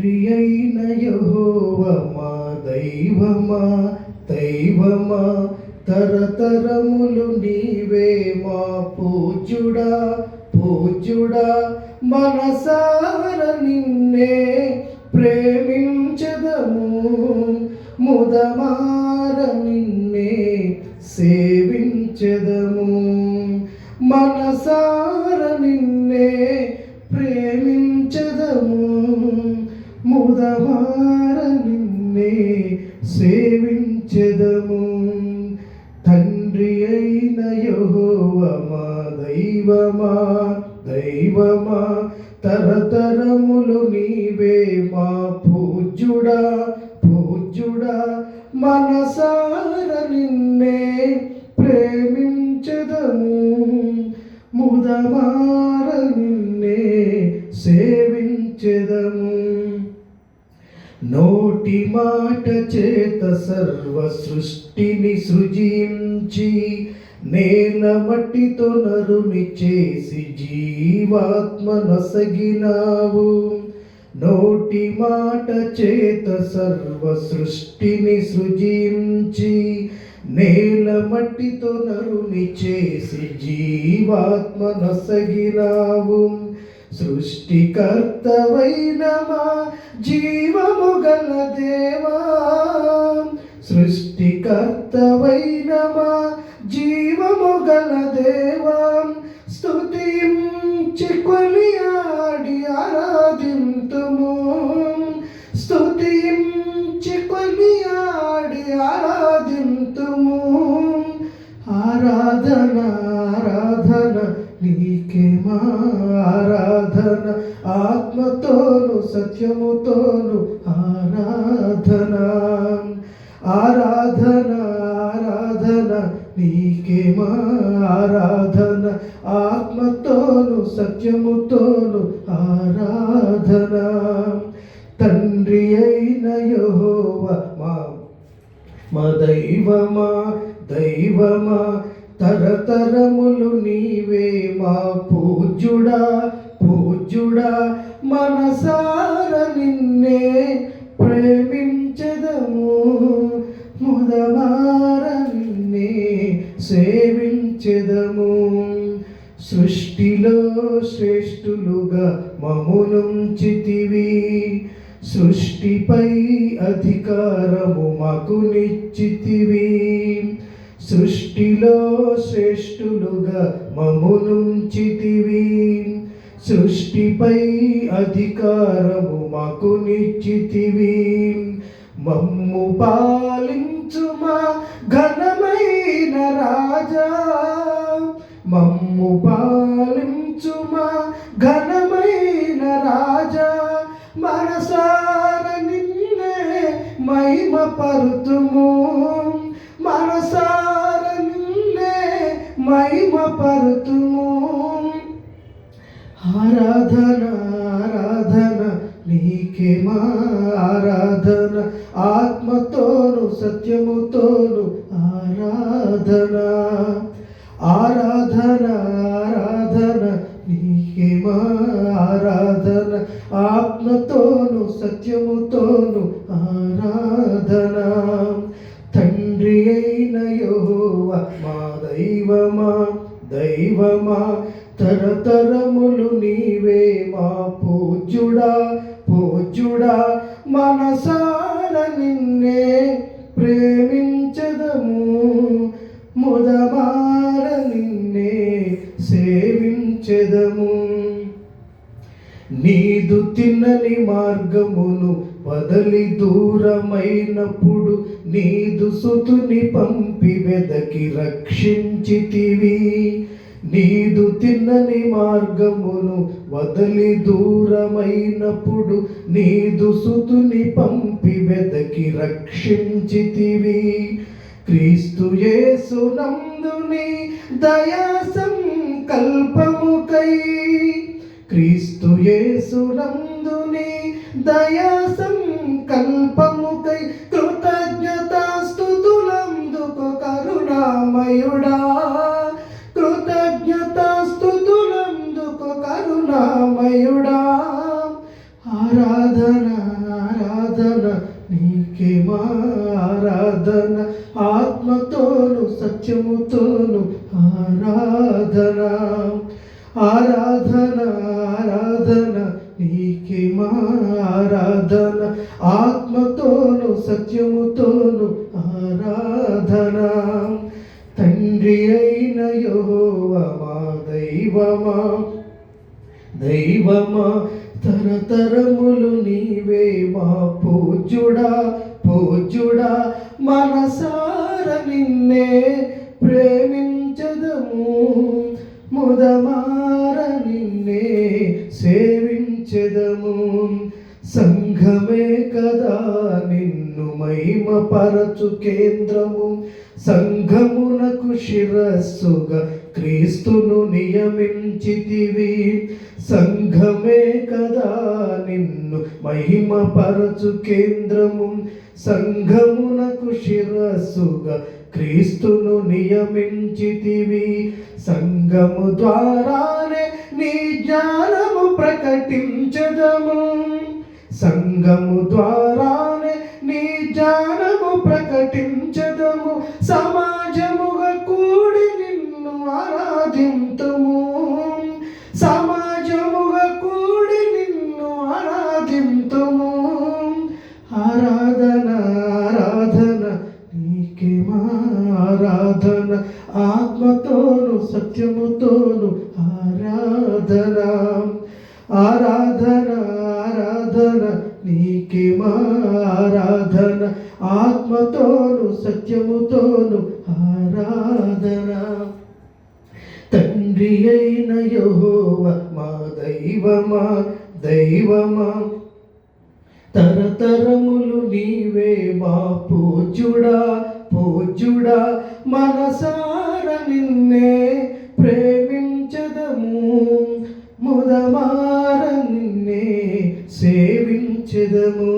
తండ్రి అయిన యెహోవా మా దైవమా దైవమా తరతరములు నీవే మా పూజ్యుడా పూజ్యుడా మనసార నిన్నే ప్రేమించదము ముదమార నిన్నే సేవించదము మనసార నిన్నే ప్రేమించదము ముదమార నిన్నే సేవించదము తండ్రి అయిన యెహోవా మా దైవమా దైవమా తరతరములు నీవే మా పూజ్యుడా పూజ్యుడా మనసార నిన్నే ప్రేమించదము ముదమార నిన్నే సేవించదము నోటి మాట చేత సర్వ సృష్టిని సృజించి నేల మట్టితో నరుని చేసి జీవాత్మ నొసగినావు నోటి మాట చేత సర్వ సృష్టిని సృజించి నేల మట్టితో నరుని చేసి జీవాత్మ నొసగినావు సృష్టికర్తవైన మా జీవము గల దేవా సృష్టికర్తవైన మా జీవము గల దేవా స్తుతించి కొనియాడి ఆరాధింతుము స్తుతించి కొనియాడి ఆరాధింతుము ఆరాధన ఆరాధన నీకే మా ఆరాధన ఆత్మతోను సత్యముతోను ఆరాధన ఆరాధన ఆరాధన నీకే మా ఆరాధన ఆత్మతోను సత్యముతోను ఆరాధన తండ్రి అయిన యెహోవా మా దైవమా దైవమా తరతరములు నీవే మా పూజ్యుడా పూజ్యుడా మనసార నిన్నే ప్రేమించదము ముదమార నిన్నే సేవించదము సృష్టిలో శ్రేష్ఠులుగా మమ్మునుంచితివి సృష్టిపై అధికారము మాకు నిచ్చితివి సృష్టిలో శ్రేష్ఠులుగా మమ్మునుంచితివి సృష్టిపై అధికారము మాకు నిచ్చితివి మమ్ము పాలించుమా ఘనమైన రాజా మమ్ము పాలించుమా ఘనమైన రాజా మనసార నిన్నే మహిమపరుతుము మనసార నిన్నే మహిమపరుతుము ఆరాధన ఆరాధన నీకే మా ఆరాధన ఆత్మతోను సత్యముతోను ఆరాధన ఆరాధన ఆరాధన నీకే మా ఆరాధన ఆత్మతోను సత్యముతోను ఆరాధన తండ్రి అయిన యెహోవా మా దైవమా దైవమా తరతరములు నీవే మా పూజ్యుడా పూజ్యుడా మనసార నిన్నే ప్రేమించదము ముదమార నిన్నే సేవించదము నీదు తిన్నని మార్గమును వదలి దూరమైనప్పుడు నీదు సుతుని పంపి వెదకి రక్షించితివి నీదు తిన్నని మార్గమును వదలి దూరమైనప్పుడు నీదు సుతుని పంపి వెదకి రక్షించితివి క్రీస్తు యేసు నందుని దయా సంకల్పముకై క్రీస్తు యేసు నందుని దయా సంకల్పముకై కృతజ్ఞతాస్తుతులందుకు కరుణామయుడా కృతజ్ఞతాస్తుతులందుకు కరుణామయుడా ఆరాధన నీకే మా ఆరాధన, ఆత్మతోను సత్యముతోను ఆరాధన. ఆరాధన ఆరాధన నీకే మా ఆరాధన, ఆత్మతోను సత్యముతోను ఆరాధన. తండ్రి అయిన యెహోవా మా దైవమా, దైవమా తరతరములు నీవే మా పూజ్యుడా, పూజ్యుడా మనసార నిన్నే ప్రేమించదము, ముదమార నిన్నే సేవించెదము. సంఘమే కదా నిన్ను మహిమపరచు కేంద్రము, సంఘమునకు శిరస్సుగా క్రీస్తును నియమించితివి. సంఘమే కదా నిన్ను మహిమపరచు కేంద్రము, సంఘమునకు శిరస్సుగా క్రీస్తును నియమించితివి. సంఘము ద్వారానే నీ జ్ఞానము ప్రకటించదము, సంఘము ద్వారానే నీ జ్ఞానము ప్రకటించదము. సమాజముగా కూడి నిన్ను ఆరాధింతుము, సమాజముగా కూడి నిన్ను ఆరాధింతుము. ఆరాధన ఆరాధన నీకే మా ఆరాధన, ఆత్మతోను సత్యముతోను ఆరాధన. ఆరాధన ఆరాధన నీకే మా ఆరాధన, ఆత్మతోను సత్యముతోను ఆరాధన. తండ్రి అయిన యెహోవా మా దైవమా, దైవమా తరతరములు నీవే మా పూజ్యుడా, పూజ్యుడా మనసార నిన్నే ప్రేమించదము, ముదమార నిన్నే సేవించెదము.